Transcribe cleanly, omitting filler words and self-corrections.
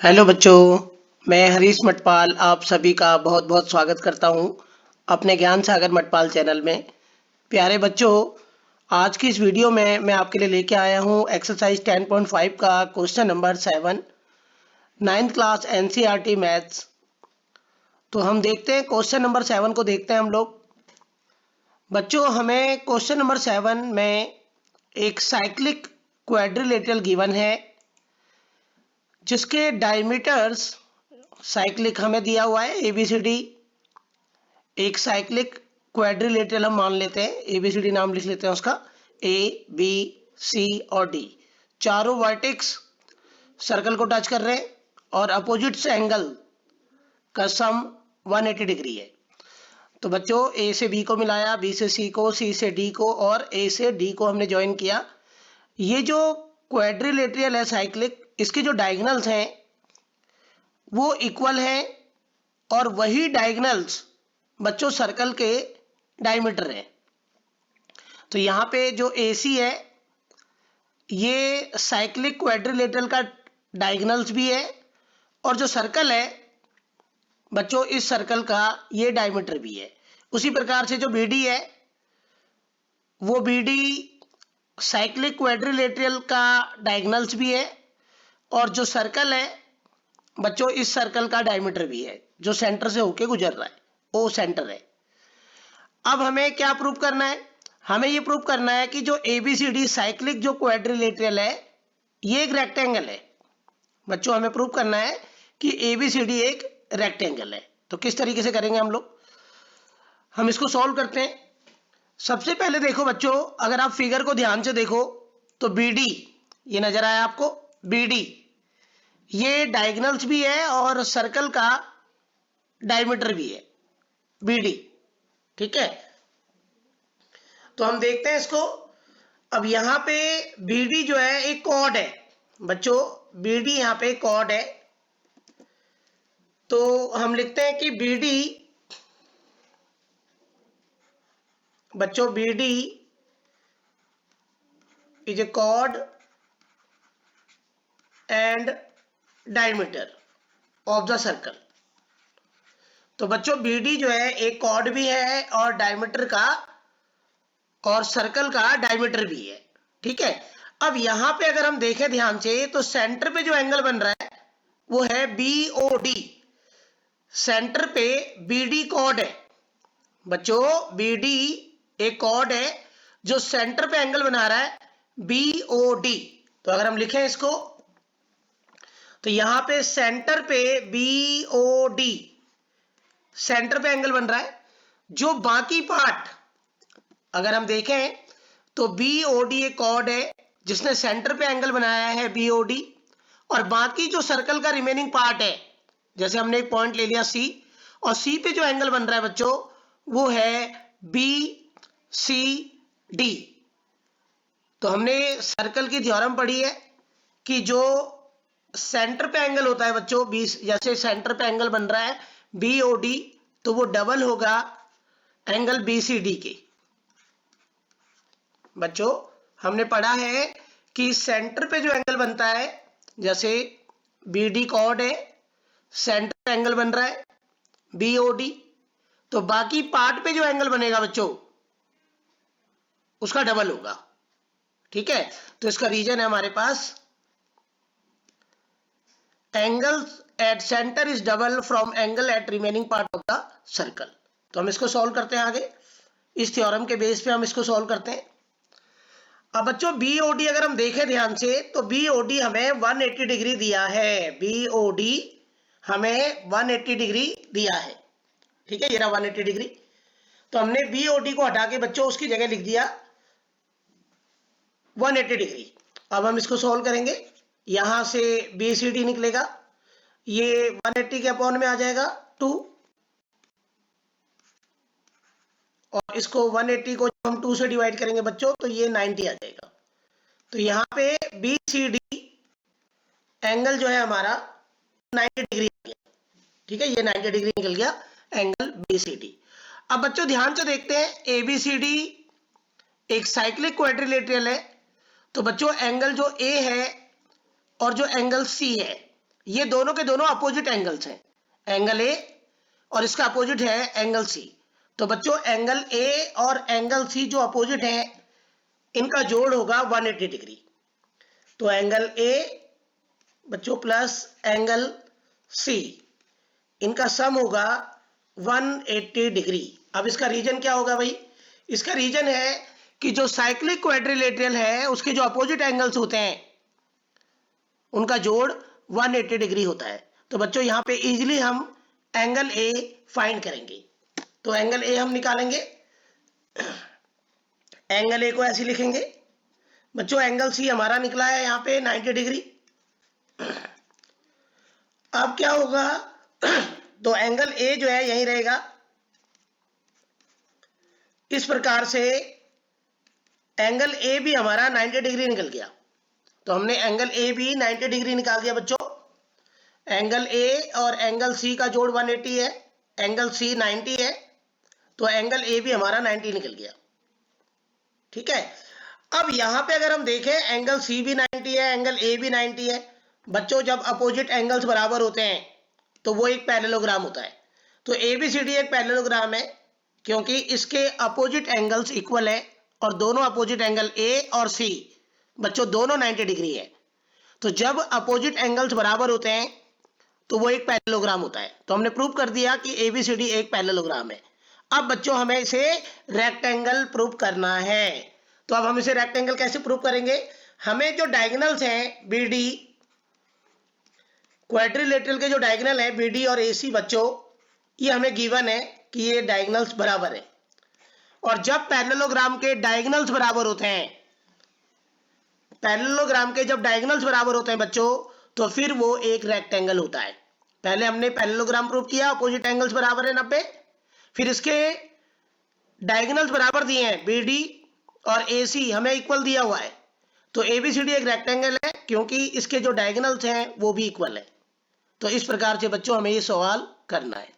Hello बच्चों, मैं हरीश मटपाल आप सभी का बहुत बहुत स्वागत करता हूं अपने ज्ञान सागर मटपाल चैनल में। प्यारे बच्चों, आज की इस वीडियो में मैं आपके लिए लेके आया हूं एक्सरसाइज 10.5 का question number 7, 9th class NCERT maths. तो हम देखते हैं क्वेश्चन नंबर 7 को देखते हैं हम लोग। बच्चों, हमें क्वेश्चन नंबर 7 में एक साइक्लिक क्वाड्रिलेटरल गिवन है जिसके डायमीटर्स साइक्लिक हमें दिया हुआ है ABCD। एक साइक्लिक क्वाड्रिलेटरल हम मान लेते हैं, ABCD नाम लिख लेते हैं उसका, A B C और D। चारों वर्टेक्स सर्कल को टच कर रहे हैं और अपोजिट एंगल का सम 180 डिग्री है। तो बच्चों, A से B को मिलाया, B से C को, C से D को और A से D को हमने ज्वाइन किया। ये जो क्वाड्रिलेटरल है साइक्लिक, इसके जो डायगोनल्स हैं वो इक्वल हैं और वही डायगोनल्स बच्चों सर्कल के डायमीटर है। तो यहाँ पे जो AC है ये साइक्लिक क्वाड्रिलेटरल का डायगोनल्स भी है और जो सर्कल है बच्चों इस सर्कल का ये डायमीटर भी है। उसी प्रकार से जो BD है वो BD साइक्लिक क्वाड्रिलेटरल का डायगोनल्स भी है और जो सर्कल है बच्चों इस सर्कल का डायमीटर भी है जो सेंटर से होके गुजर रहा है, O सेंटर है। अब हमें क्या प्रूव करना है? हमें ये प्रूव करना है कि जो ABCD साइक्लिक जो क्वाड्रिलेटरल है ये एक रेक्टेंगल है। बच्चों, हमें प्रूव करना है कि ABCD एक रेक्टेंगल है। तो किस तरीके से करेंगे हम लोग? हम इसको सॉल्व करते हैं। सबसे पहले देखो बच्चों, अगर आप फिगर को ध्यान से देखो तो BD ये नजर आया आपको, BD ये डायगोनल्स भी है और सर्कल का डायमीटर भी है BD। ठीक है, तो हम देखते हैं इसको। अब यहाँ पे BD जो है एक कॉर्ड है बच्चों, BD यहाँ पे कॉर्ड है। तो हम लिखते हैं कि BD बच्चों BD is a chord and diameter of the circle. तो बच्चों BD जो है एक कॉर्ड भी है और डायमीटर का और सर्कल का डायमीटर भी है। ठीक है, अब यहां पे अगर हम देखें ध्यान से तो सेंटर पे जो एंगल बन रहा है वो है BOD। सेंटर पे BD कॉर्ड है बच्चों, BD एक कॉर्ड है जो सेंटर पे एंगल बना रहा है BOD। तो अगर हम लिखें इसको तो यहां पे सेंटर पे BOD सेंटर पे एंगल बन रहा है। जो बाकी पार्ट अगर हम देखें तो BOD एक कॉर्ड है जिसने सेंटर पे एंगल बनाया है BOD और बाकी जो सर्कल का रिमेनिंग पार्ट है, जैसे हमने एक पॉइंट ले लिया C और C पे जो एंगल बन रहा है बच्चों वो है BCD। तो हमने सर्कल की थ्योरम पढ़ी है कि जो सेंटर पे एंगल होता है बच्चों, जैसे सेंटर पे एंगल बन रहा है BOD तो वो डबल होगा एंगल BCD के। बच्चों, हमने पढ़ा है कि सेंटर पे जो एंगल बनता है, जैसे BD कॉर्ड है, सेंटर पे एंगल बन रहा है BOD, तो बाकी पार्ट पे जो एंगल बनेगा बच्चों उसका डबल होगा। ठीक है, तो इसका रीजन है हमारे पास angle at centre is double from angle at remaining part of the circle. तो हम इसको सॉल्व करते हैं आगे, इस थ्योरम के बेस पे हम इसको सॉल्व करते हैं। अब बच्चों BOD अगर हम देखें ध्यान से तो BOD हमें 180 डिग्री दिया है, BOD हमें 180 डिग्री दिया है। ठीक है, ये रहा 180 डिग्री। तो हमने BOD को हटा के बच्चों उसकी जगह लिख दिया 180 डिग्री। अब हम इसको सॉल्व करेंगे, यहां से BCD निकलेगा, ये 180 के अपॉन में आ जाएगा 2 और इसको 180 को हम 2 से डिवाइड करेंगे बच्चों तो ये 90 आ जाएगा। तो यहाँ पे BCD एंगल जो है हमारा 90 डिग्री आ गया। ठीक है, ये 90 डिग्री निकल गया एंगल BCD। अब बच्चों ध्यान से देखते हैं, ABCD एक साइक्लिक क्वाड्रिलेटरल है। तो बच्चों एंगल जो A है और जो एंगल C है ये दोनों के दोनों अपोजिट एंगल्स हैं, एंगल ए और इसका अपोजिट है एंगल सी। तो बच्चों एंगल ए और एंगल सी जो अपोजिट है इनका जोड़ होगा 180 डिग्री। तो एंगल ए बच्चों प्लस एंगल सी, इनका सम होगा 180 डिग्री। अब इसका रीजन क्या होगा भाई? इसका रीजन है कि जो साइक्लिक क्वाड्रिलेटरल है उसके जो अपोजिट एंगल्स होते हैं उनका जोड़ 180 डिग्री होता है। तो बच्चों यहां पे इजीली हम एंगल ए फाइंड करेंगे। तो एंगल ए हम निकालेंगे, एंगल ए को ऐसे लिखेंगे बच्चों। एंगल सी हमारा निकला है यहां पे 90 डिग्री। अब क्या होगा? तो एंगल ए जो है यही रहेगा, इस प्रकार से एंगल ए भी हमारा 90 डिग्री निकल गया। तो हमने एंगल ए भी 90 डिग्री निकाल दिया बच्चों। एंगल ए और एंगल सी का जोड़ 180 है, एंगल सी 90 है, तो एंगल ए भी हमारा 90 निकल गया। ठीक है। अब यहां पे अगर हम देखें एंगल सी भी 90 है, एंगल ए भी 90 है। बच्चों जब अपोजिट एंगल्स बराबर होते हैं तो वो एक पैरेललोग्राम होता है। तो एबीसीडी एक पैरेललोग्राम है क्योंकि इसके अपोजिट एंगल्स इक्वल है और दोनों अपोजिट एंगल ए और सी बच्चों दोनों 90 डिग्री है। तो जब अपोजिट एंगल्स बराबर होते हैं तो वो एक पैरेललोग्राम होता है। तो हमने प्रूव कर दिया कि एबीसीडी एक पैरेललोग्राम है। अब बच्चों हमें इसे रेक्टेंगल प्रूव करना है। तो अब हम इसे रेक्टेंगल कैसे प्रूव करेंगे? हमें जो डायगोनल्स हैं बीडी, क्वाड्रिलेटरल के जो डायगोनल है बीडी और एसी बच्चों, ये हमें गिवन है कि ये डायगोनल्स बराबर है। और जब पैरेललोग्राम के डायगोनल्स बराबर होते हैं, पैरेललोग्राम के जब डायगोनल्स बराबर होते हैं बच्चों, तो फिर वो एक रेक्टेंगल होता है। पहले हमने पैरेललोग्राम प्रूव किया, अपोजिट एंगल्स बराबर है 90, फिर इसके डायगोनल्स बराबर दिए हैं बीडी और एसी हमें इक्वल दिया हुआ है। तो एबीसीडी एक रेक्टेंगल है क्योंकि इसके जो डायगोनल्स हैं वो भी इक्वल है। तो इस प्रकार से बच्चों हमें ये सवाल करना है।